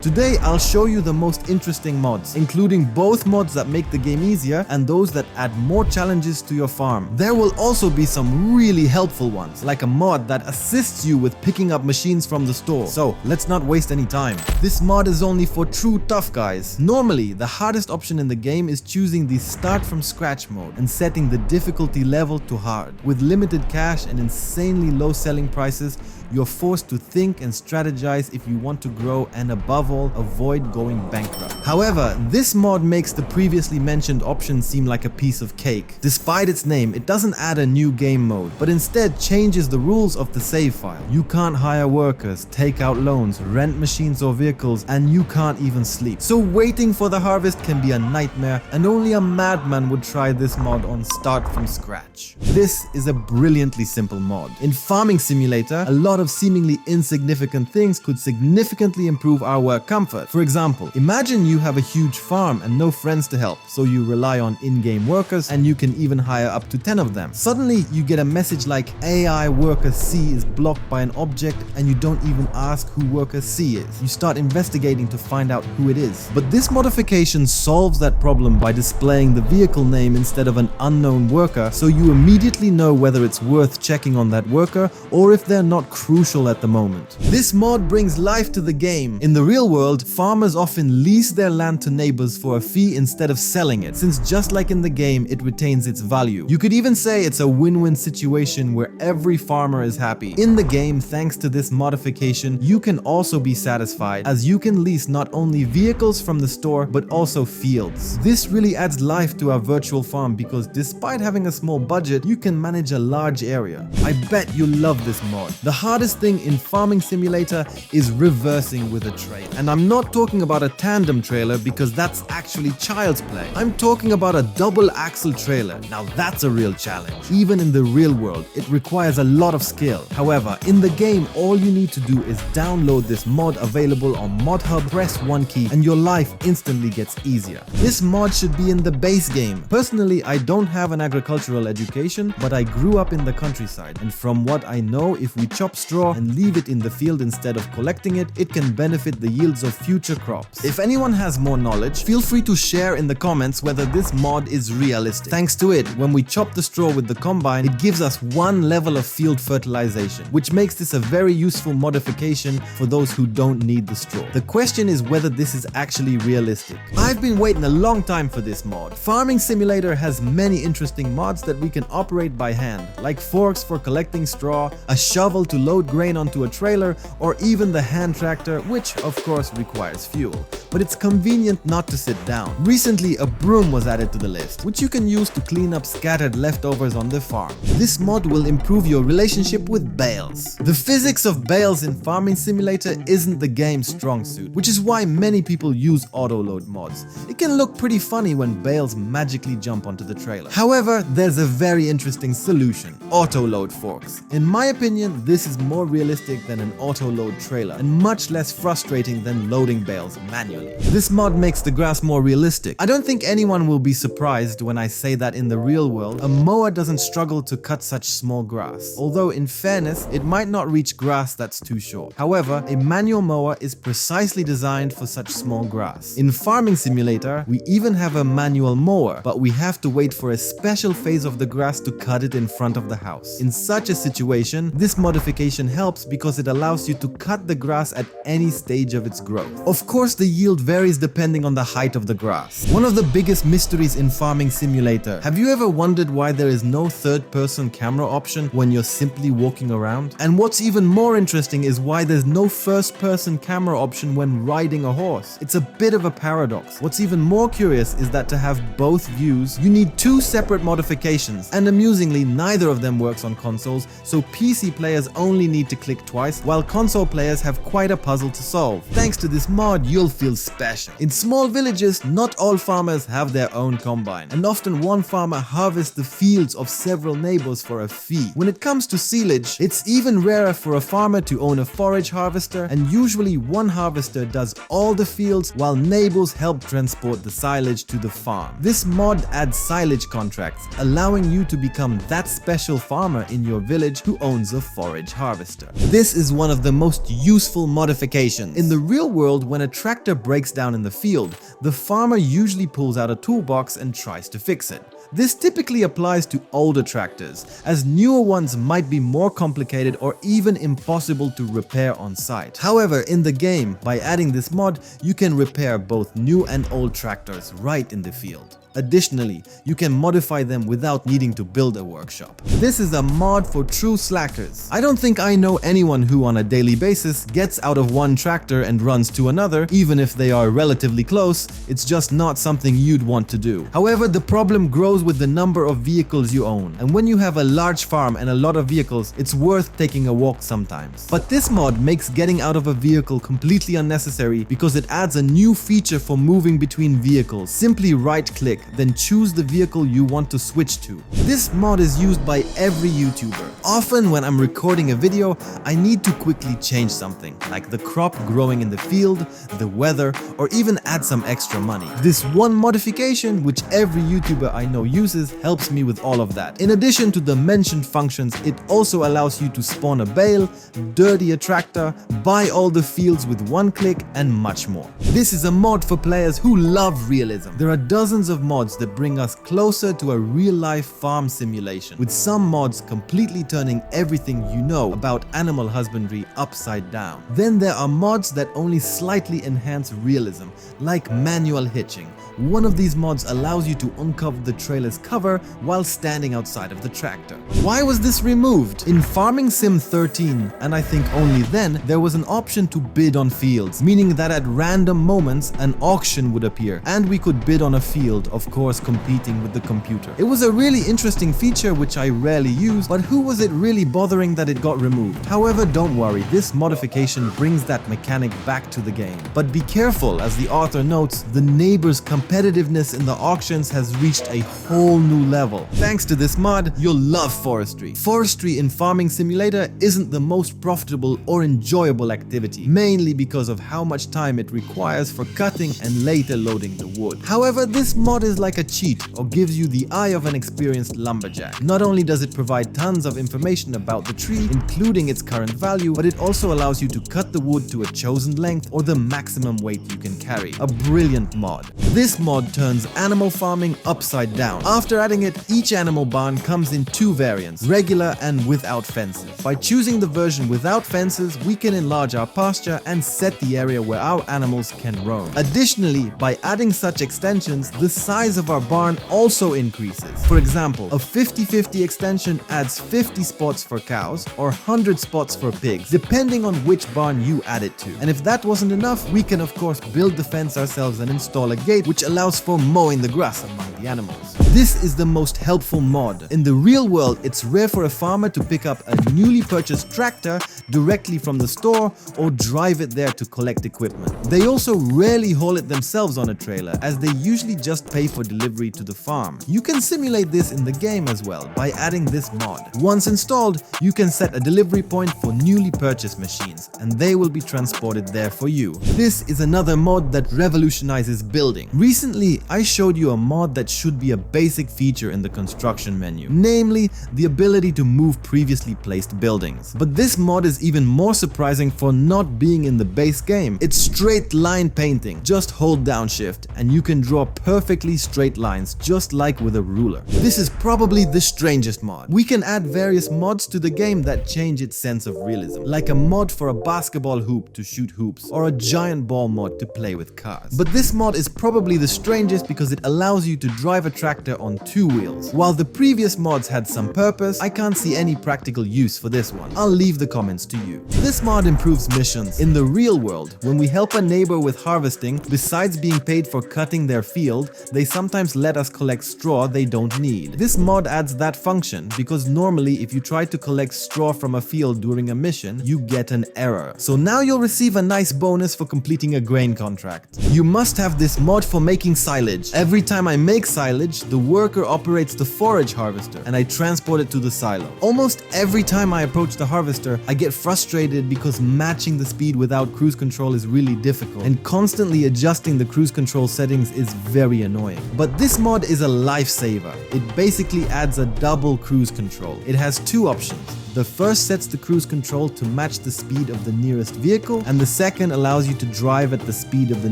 Today, I'll show you the most interesting mods, including both mods that make the game easier and those that add more challenges to your farm. There will also be some really helpful ones, like a mod that assists you with picking up machines from the store. So, let's not waste any time. This mod is only for true tough guys. Normally, the hardest option in the game is choosing the start from scratch mode and setting the difficulty level to hard. With limited cash and insanely low selling prices, you're forced to think and strategize if you want to grow and above all, avoid going bankrupt. However, this mod makes the previously mentioned option seem like a piece of cake. Despite its name, it doesn't add a new game mode, but instead changes the rules of the save file. You can't hire workers, take out loans, rent machines or vehicles, and you can't even sleep. So waiting for the harvest can be a nightmare, and only a madman would try this mod on start from scratch. This is a brilliantly simple mod. In Farming Simulator, a lot of seemingly insignificant things could significantly improve our work comfort. For example, imagine you have a huge farm and no friends to help, so you rely on in-game workers and you can even hire up to 10 of them. Suddenly, you get a message like AI worker C is blocked by an object and you don't even ask who worker C is. You start investigating to find out who it is. But this modification solves that problem by displaying the vehicle name instead of an unknown worker, so you immediately know whether it's worth checking on that worker or if they're not crucial at the moment. This mod brings life to the game. In the real world, farmers often lease their land to neighbors for a fee instead of selling it, since just like in the game, it retains its value. You could even say it's a win-win situation where every farmer is happy. In the game, thanks to this modification, you can also be satisfied, as you can lease not only vehicles from the store, but also fields. This really adds life to our virtual farm because despite having a small budget, you can manage a large area. I bet you love this mod. The hardest thing in Farming Simulator is reversing with a trailer. And I'm not talking about a tandem trailer because that's actually child's play. I'm talking about a double axle trailer. Now that's a real challenge. Even in the real world, it requires a lot of skill. However, in the game, all you need to do is download this mod available on Mod Hub, press one key, and your life instantly gets easier. This mod should be in the base game. Personally, I don't have an agricultural education, but I grew up in the countryside. And from what I know, if we chop straw and leave it in the field instead of collecting it, it can benefit the yields of future crops. If anyone has more knowledge, feel free to share in the comments whether this mod is realistic. Thanks to it, when we chop the straw with the combine, it gives us one level of field fertilization, which makes this a very useful modification for those who don't need the straw. The question is whether this is actually realistic. I've been waiting a long time for this mod. Farming Simulator has many interesting mods that we can operate by hand, like forks for collecting straw, a shovel to load grain onto a trailer, or even the hand tractor, which of course requires fuel. But it's convenient not to sit down. Recently, a broom was added to the list, which you can use to clean up scattered leftovers on the farm. This mod will improve your relationship with bales. The physics of bales in Farming Simulator isn't the game's strong suit, which is why many people use Autoload mods. It can look pretty funny when bales magically jump onto the trailer. However, there's a very interesting solution: Autoload forks. In my opinion, this is more realistic than an Autoload trailer and much less frustrating than loading bales manually. This mod makes the grass more realistic. I don't think anyone will be surprised when I say that in the real world, a mower doesn't struggle to cut such small grass. Although in fairness, it might not reach grass that's too short. However, a manual mower is precisely designed for such small grass. In Farming Simulator, we even have a manual mower, but we have to wait for a special phase of the grass to cut it in front of the house. In such a situation, this modification helps because it allows you to cut the grass at any stage of its growth. Of course, the yield varies depending on the height of the grass. One of the biggest mysteries in Farming Simulator. Have you ever wondered why there is no third-person camera option when you're simply walking around? And what's even more interesting is why there's no first-person camera option when riding a horse. It's a bit of a paradox. What's even more curious is that to have both views, you need two separate modifications, and amusingly, neither of them works on consoles, so PC players only need to click twice, while console players have quite a puzzle to solve. Thanks to this mod, you'll feel special. In small villages, not all farmers have their own combine, and often one farmer harvests the fields of several neighbors for a fee. When it comes to silage, it's even rarer for a farmer to own a forage harvester, and usually one harvester does all the fields while neighbors help transport the silage to the farm. This mod adds silage contracts, allowing you to become that special farmer in your village who owns a forage harvester. harvester. This is one of the most useful modifications. In the real world, when a tractor breaks down in the field, the farmer usually pulls out a toolbox and tries to fix it. This typically applies to older tractors, as newer ones might be more complicated or even impossible to repair on site. However, in the game, by adding this mod, you can repair both new and old tractors right in the field. Additionally, you can modify them without needing to build a workshop. This is a mod for true slackers. I don't think I know anyone who on a daily basis gets out of one tractor and runs to another, even if they are relatively close. It's just not something you'd want to do. However, the problem grows with the number of vehicles you own, and when you have a large farm and a lot of vehicles, it's worth taking a walk sometimes. But this mod makes getting out of a vehicle completely unnecessary because it adds a new feature for moving between vehicles. Simply right-click, then choose the vehicle you want to switch to. This mod is used by every YouTuber. Often when I'm recording a video, I need to quickly change something, like the crop growing in the field, the weather, or even add some extra money. This one modification, which every YouTuber I know uses, helps me with all of that. In addition to the mentioned functions, it also allows you to spawn a bale, dirty a tractor, buy all the fields with one click, and much more. This is a mod for players who love realism. There are dozens of mods that bring us closer to a real-life farm simulation, with some mods completely turning everything you know about animal husbandry upside down. Then there are mods that only slightly enhance realism, like manual hitching. One of these mods allows you to uncover the trailer's cover while standing outside of the tractor. Why was this removed? In Farming Sim 13, and I think only then, there was an option to bid on fields, meaning that at random moments an auction would appear, and we could bid on a field, of course competing with the computer. It was a really interesting feature which I rarely use, but who was it really bothering that it got removed? However, don't worry, this modification brings that mechanic back to the game. But be careful, as the author notes, the neighbors' competitiveness in the auctions has reached a whole new level. Thanks to this mod, you'll love forestry. Forestry in Farming Simulator isn't the most profitable or enjoyable activity, mainly because of how much time it requires for cutting and later loading the wood. However, this mod is like a cheat, or gives you the eye of an experienced lumberjack. Not only does it provide tons of information about the tree, including its current value, but it also allows you to cut the wood to a chosen length or the maximum weight you can carry. A brilliant mod. This mod turns animal farming upside down. After adding it, each animal barn comes in two variants, regular and without fences. By choosing the version without fences, we can enlarge our pasture and set the area where our animals can roam. Additionally, by adding such extensions, the size of our barn also increases. For example, a 50-50 extension adds 50 spots for cows or 100 spots for pigs, depending on which barn you add it to. And if that wasn't enough, we can of course build the fence ourselves and install a gate which allows for mowing the grass among the animals. This is the most helpful mod. In the real world, it's rare for a farmer to pick up a newly purchased tractor directly from the store or drive it there to collect equipment. They also rarely haul it themselves on a trailer, as they usually just pay for delivery to the farm. You can simulate this in the game as well by adding this mod. Once installed, you can set a delivery point for newly purchased machines, and they will be transported there for you. This is another mod that revolutionizes building. Recently, I showed you a mod that should be a basic feature in the construction menu, namely the ability to move previously placed buildings. But this mod is even more surprising for not being in the base game. It's straight line painting. Just hold down shift and you can draw perfectly straight lines, just like with a ruler. This is probably the strangest mod. We can add various mods to the game that change its sense of realism, like a mod for a basketball hoop to shoot hoops, or a giant ball mod to play with cars. But this mod is probably the strangest because it allows you to drive a tractor on two wheels. While the previous mods had some purpose, I can't see any practical use for this one. I'll leave the comments to you. This mod improves missions. In the real world, when we help a neighbor with harvesting, besides being paid for cutting their field, they sometimes let us collect straw they don't need. This mod adds that function because normally if you try to collect straw from a field during a mission, you get an error. So now you'll receive a nice bonus for completing a grain contract. You must have this mod for making silage. Every time I make silage, the worker operates the forage harvester and I transport it to the silo. Almost every time I approach the harvester, I get frustrated because matching the speed without cruise control is really difficult, and constantly adjusting the cruise control settings is very annoying. But this mod is a lifesaver. It basically adds a double cruise control. It has two options. The first sets the cruise control to match the speed of the nearest vehicle, and the second allows you to drive at the speed of the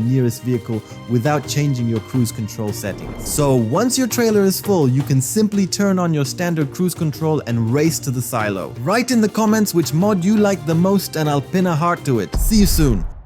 nearest vehicle without changing your cruise control settings. So once your trailer is full, you can simply turn on your standard cruise control and race to the silo. Write in the comments which mod you like the most and I'll pin a heart to it. See you soon!